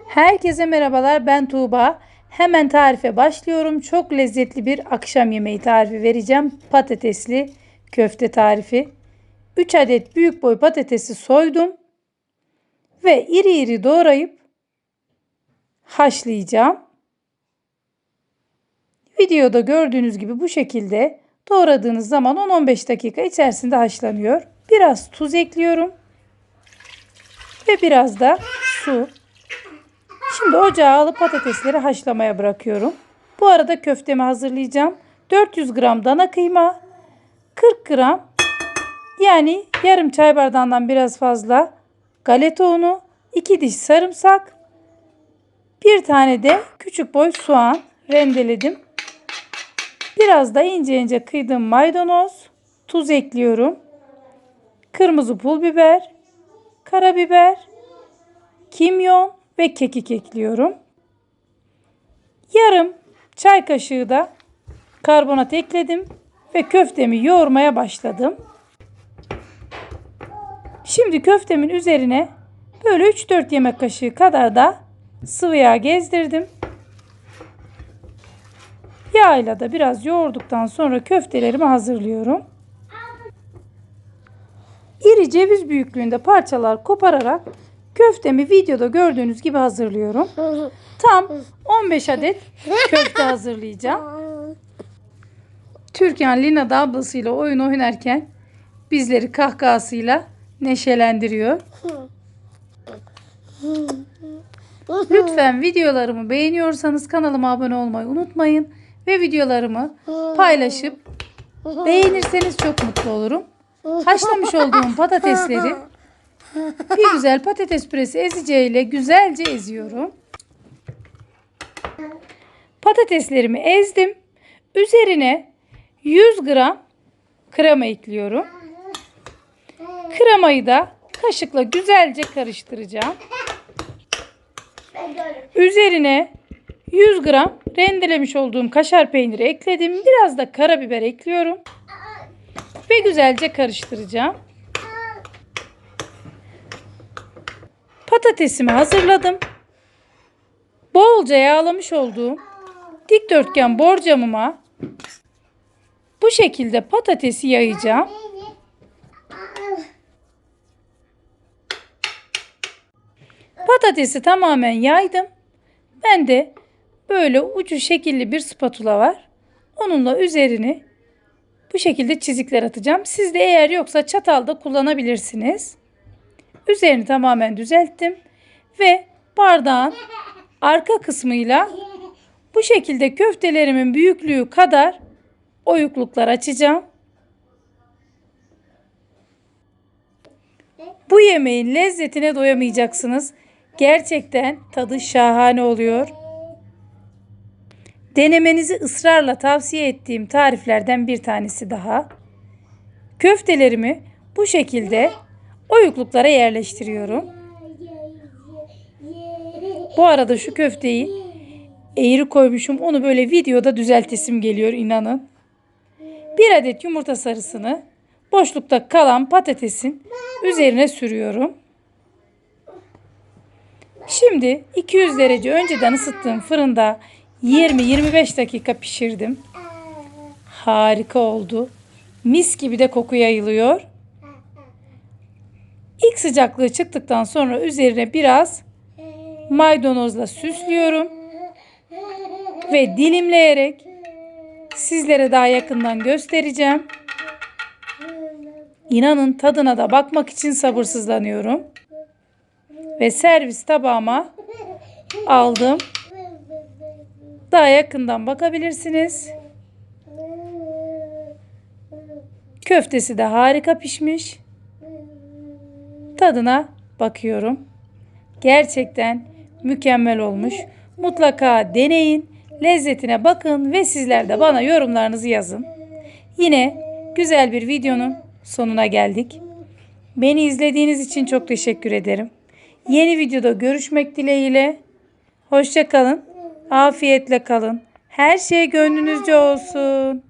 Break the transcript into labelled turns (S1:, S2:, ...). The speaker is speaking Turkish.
S1: Herkese merhabalar, ben Tuğba. Hemen tarife başlıyorum. Çok lezzetli bir akşam yemeği tarifi vereceğim. Patatesli köfte tarifi. 3 adet büyük boy patatesi soydum. Ve iri iri doğrayıp haşlayacağım. Videoda gördüğünüz gibi bu şekilde doğradığınız zaman 10-15 dakika içerisinde haşlanıyor. Biraz tuz ekliyorum. Ve biraz da su. Şimdi ocağa alıp patatesleri haşlamaya bırakıyorum. Bu arada köftemi hazırlayacağım. 400 gram dana kıyma, 40 gram yani yarım çay bardağından biraz fazla galeta unu, 2 diş sarımsak, bir tane de küçük boy soğan rendeledim. Biraz da ince ince kıydığım maydanoz, tuz ekliyorum. Kırmızı pul biber, karabiber, kimyon ve kekik ekliyorum. Yarım çay kaşığı da karbonat ekledim ve köftemi yoğurmaya başladım. Şimdi köftemin üzerine böyle 3-4 yemek kaşığı kadar da sıvı yağ gezdirdim. Yağ da biraz yoğurduktan sonra köftelerimi hazırlıyorum. İri ceviz büyüklüğünde parçalar kopararak köftemi videoda gördüğünüz gibi hazırlıyorum. Tam 15 adet köfte hazırlayacağım. Türkan Lina da ablasıyla oyun oynarken bizleri kahkahasıyla neşelendiriyor. Lütfen videolarımı beğeniyorsanız kanalıma abone olmayı unutmayın. Ve videolarımı paylaşıp beğenirseniz çok mutlu olurum. Haşlamış olduğum patatesleri bir güzel patates püresi eziciyle güzelce eziyorum. Patateslerimi ezdim. Üzerine 100 gram krema ekliyorum. Kremayı da kaşıkla güzelce karıştıracağım. Üzerine 100 gram rendelemiş olduğum kaşar peyniri ekledim. Biraz da karabiber ekliyorum. Ve güzelce karıştıracağım. Patatesimi hazırladım. Bolca yağlamış olduğum dikdörtgen borcamıma bu şekilde patatesi yayacağım. Patatesi tamamen yaydım. Ben de böyle ucu şekilli bir spatula var. Onunla üzerini bu şekilde çizikler atacağım. Siz de eğer yoksa çatal da kullanabilirsiniz. Üzerini tamamen düzelttim. Ve bardağın arka kısmıyla bu şekilde köftelerimin büyüklüğü kadar oyukluklar açacağım. Bu yemeğin lezzetine doyamayacaksınız. Gerçekten tadı şahane oluyor. Denemenizi ısrarla tavsiye ettiğim tariflerden bir tanesi daha. Köftelerimi bu şekilde oyukluklara yerleştiriyorum. Bu arada şu köfteyi eğri koymuşum. Onu böyle videoda düzeltesim geliyor, inanın. Bir adet yumurta sarısını boşlukta kalan patatesin üzerine sürüyorum. Şimdi 200 derece önceden ısıttığım fırında 20-25 dakika pişirdim. Harika oldu. Mis gibi de koku yayılıyor. İlk sıcaklığı çıktıktan sonra üzerine biraz maydanozla süslüyorum. Ve dilimleyerek sizlere daha yakından göstereceğim. İnanın tadına da bakmak için sabırsızlanıyorum. Ve servis tabağıma aldım. Daha yakından bakabilirsiniz. Köftesi de harika pişmiş. Tadına bakıyorum. Gerçekten mükemmel olmuş. Mutlaka deneyin. Lezzetine bakın ve sizler de bana yorumlarınızı yazın. Yine güzel bir videonun sonuna geldik. Beni izlediğiniz için çok teşekkür ederim. Yeni videoda görüşmek dileğiyle. Hoşça kalın. Afiyetle kalın. Her şey gönlünüzce olsun.